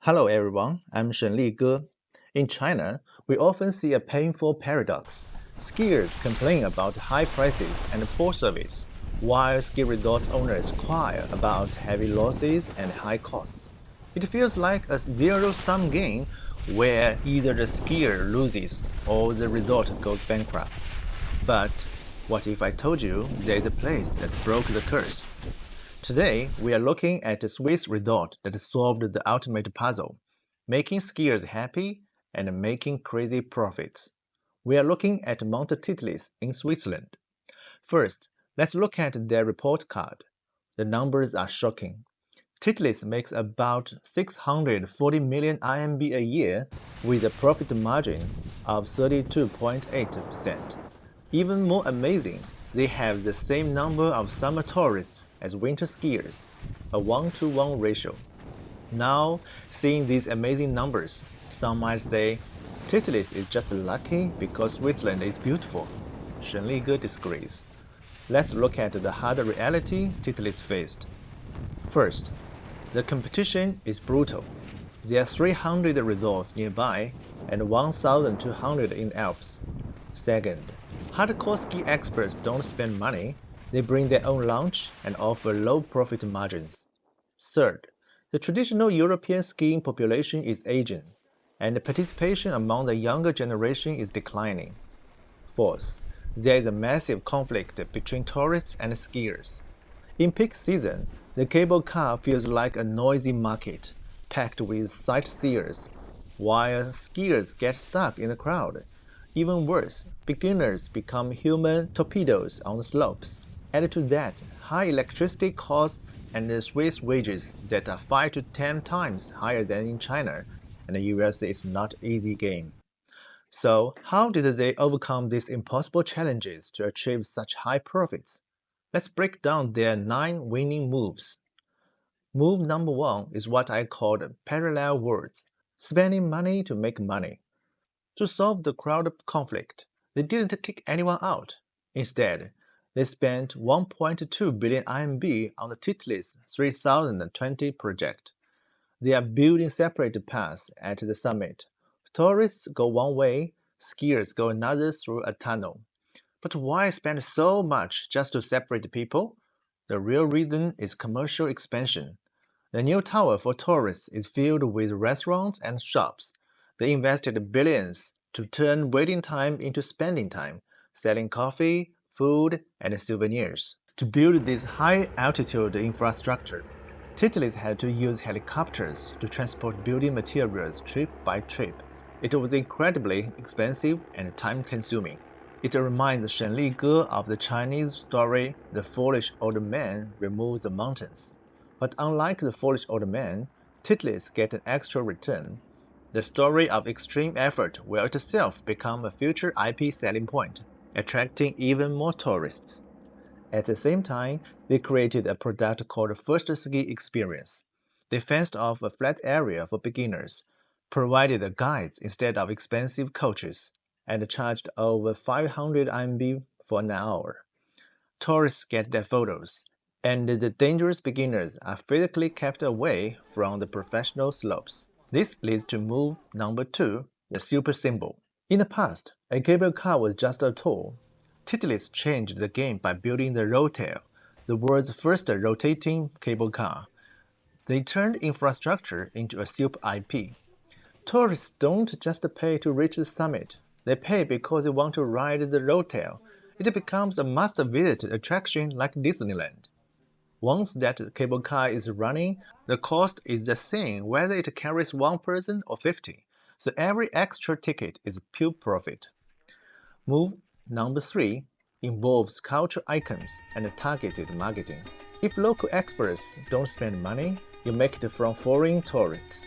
Hello everyone, I'm Shenglige. In China, we often see a painful paradox. Skiers complain about high prices and poor service, while ski resort owners cry about heavy losses and high costs. It feels like a zero-sum game where either the skier loses or the resort goes bankrupt. But what if I told you there's a place that broke the curse? Today, we are looking at a Swiss resort that solved the ultimate puzzle, making skiers happy and making crazy profits. We are looking at Mount Titlis in Switzerland. First, let's look at their report card. The numbers are shocking. Titlis makes about 640 million RMB a year with a profit margin of 32.8%. Even more amazing, they have the same number of summer tourists as winter skiers, a 1-to-1 ratio. Now, seeing these amazing numbers, some might say, Titlis is just lucky because Switzerland is beautiful. Shenglige disagrees. Let's look at the hard reality Titlis faced. First, the competition is brutal. There are 300 resorts nearby and 1,200 in Alps. Second, hardcore ski experts don't spend money, they bring their own lunch and offer low profit margins. Third, the traditional European skiing population is aging, and participation among the younger generation is declining. Fourth, there is a massive conflict between tourists and skiers. In peak season, the cable car feels like a noisy market, packed with sightseers, while skiers get stuck in the crowd. Even worse, beginners become human torpedoes on the slopes. Add to that high electricity costs and the Swiss wages that are 5 to 10 times higher than in China, and the US is not an easy game. So, how did they overcome these impossible challenges to achieve such high profits? Let's break down their 9 winning moves. Move number 1 is what I called parallel worlds, spending money to make money. To solve the crowd conflict, they didn't kick anyone out. Instead, they spent 1.2 billion RMB on the Titlis 3020 project. They are building separate paths at the summit. Tourists go one way, skiers go another through a tunnel. But why spend so much just to separate people? The real reason is commercial expansion. The new tower for tourists is filled with restaurants and shops. They invested billions to turn waiting time into spending time, selling coffee, food, and souvenirs. To build this high-altitude infrastructure, Titlis had to use helicopters to transport building materials trip by trip. It was incredibly expensive and time-consuming. It reminds Shenglige of the Chinese story, The Foolish Old Man Removes the Mountains. But unlike The Foolish Old Man, Titlis get an extra return. The story of extreme effort will itself become a future IP selling point, attracting even more tourists. At the same time, they created a product called First Ski Experience. They fenced off a flat area for beginners, provided guides instead of expensive coaches, and charged over 500 RMB for an hour. Tourists get their photos, and the dangerous beginners are physically kept away from the professional slopes. This leads to move number 2, the super symbol. In the past, a cable car was just a tool. Titlis changed the game by building the Rotair, the world's first rotating cable car. They turned infrastructure into a super IP. Tourists don't just pay to reach the summit. They pay because they want to ride the Rotair. It becomes a must-visit attraction like Disneyland. Once that cable car is running, the cost is the same whether it carries 1 person or 50, so every extra ticket is pure profit. Move number 3 involves culture icons and targeted marketing. If local experts don't spend money, you make it from foreign tourists.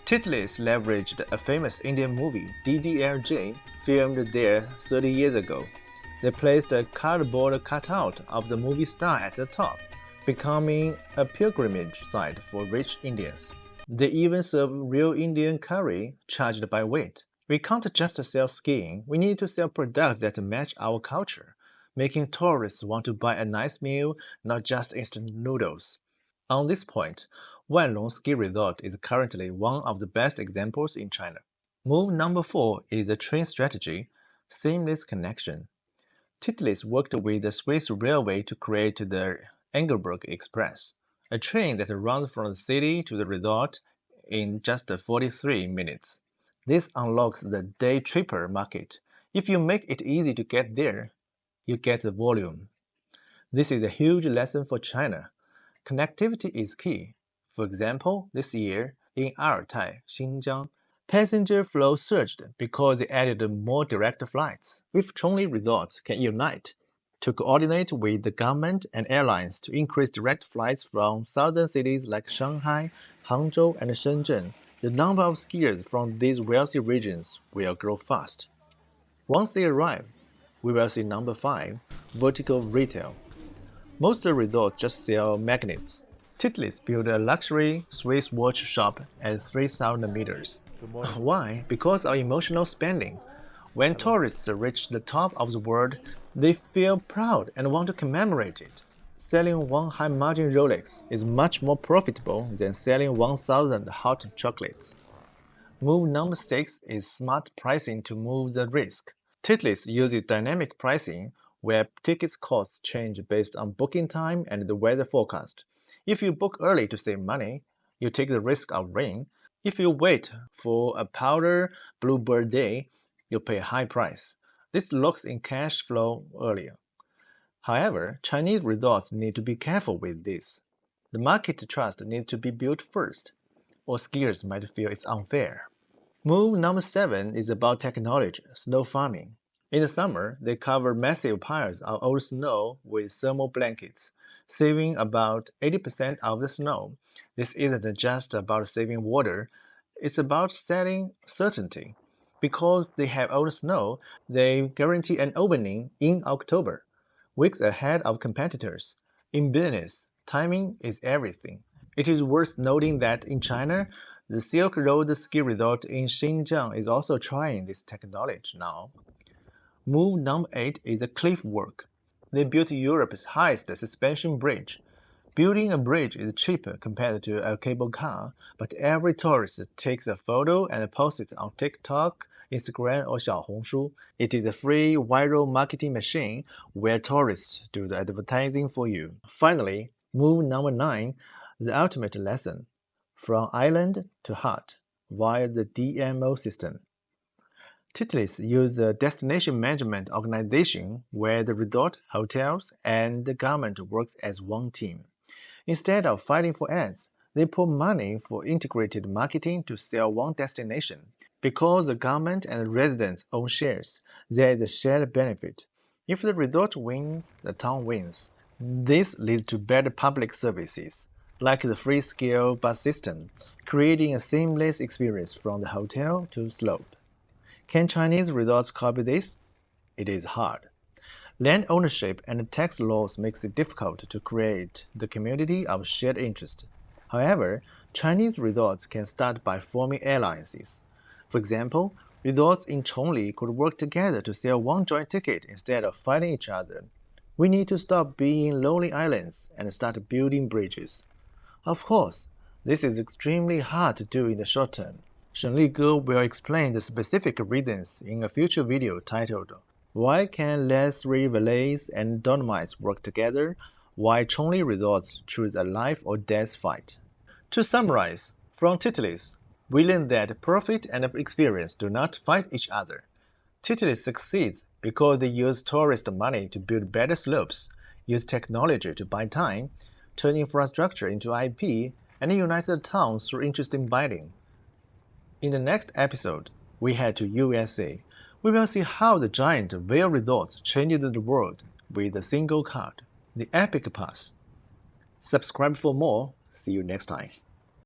Titlis leveraged a famous Indian movie, DDLJ, filmed there 30 years ago. They placed a cardboard cutout of the movie star at the top, becoming a pilgrimage site for rich Indians. They even serve real Indian curry charged by weight. We can't just sell skiing, we need to sell products that match our culture, making tourists want to buy a nice meal, not just instant noodles. On this point, Wanlong Ski Resort is currently one of the best examples in China. Move number 4 is the train strategy, seamless connection. Titlis worked with the Swiss railway to create the Engelberg Express, a train that runs from the city to the resort in just 43 minutes. This unlocks the day tripper market. If you make it easy to get there, you get the volume. This is a huge lesson for China. Connectivity is key. For example, this year in Rotair, Xinjiang, passenger flow surged because they added more direct flights. If Chongli resorts can unite to coordinate with the government and airlines to increase direct flights from southern cities like Shanghai, Hangzhou, and Shenzhen, the number of skiers from these wealthy regions will grow fast. Once they arrive, we will see number 5, vertical retail. Most resorts just sell magnets. Titlis built a luxury Swiss watch shop at 3,000 meters. Why? Because of emotional spending. When tourists reach the top of the world, they feel proud and want to commemorate it. Selling one high-margin Rolex is much more profitable than selling 1,000 hot chocolates. Move number 6 is smart pricing to move the risk. Titlis uses dynamic pricing, where tickets costs change based on booking time and the weather forecast. If you book early to save money, you take the risk of rain. If you wait for a powder bluebird day, you pay a high price. This locks in cash flow earlier. However, Chinese resorts need to be careful with this. The market trust needs to be built first, or skiers might feel it's unfair. Move number 7 is about technology, snow farming. In the summer, they cover massive piles of old snow with thermal blankets, saving about 80% of the snow. This isn't just about saving water, it's about selling certainty. Because they have old snow, they guarantee an opening in October, weeks ahead of competitors. In business, timing is everything. It is worth noting that in China, the Silk Road ski resort in Xinjiang is also trying this technology now. Move number 8 is the cliff work. They built Europe's highest suspension bridge. Building a bridge is cheaper compared to a cable car, but every tourist takes a photo and posts it on TikTok, Instagram, or Xiaohongshu. It is a free viral marketing machine where tourists do the advertising for you. Finally, move number 9, the ultimate lesson. From island to heart via the DMO system. Titlis uses a destination management organization where the resort, hotels, and the government works as one team. Instead of fighting for ads, they put money for integrated marketing to sell one destination. Because the government and residents own shares, there is a shared benefit. If the resort wins, the town wins. This leads to better public services, like the free-scale bus system, creating a seamless experience from the hotel to slope. Can Chinese resorts copy this? It is hard. Land ownership and tax laws makes it difficult to create the community of shared interest. However, Chinese resorts can start by forming alliances. For example, resorts in Chongli could work together to sell one joint ticket instead of fighting each other. We need to stop being lonely islands and start building bridges. Of course, this is extremely hard to do in the short term. Shenglige will explain the specific reasons in a future video titled, Why Can Less Valleys and Dolomites Work Together? Why Chongli Resorts Choose a Life or Death Fight. To summarize, from Titlis, we learned that profit and experience do not fight each other. Titlis succeeds because they use tourist money to build better slopes, use technology to buy time, turn infrastructure into IP, and unite the town through interesting bidding. In the next episode, we head to USA. We will see how the giant Vail resorts changed the world with a single card, the Epic Pass. Subscribe for more. See you next time.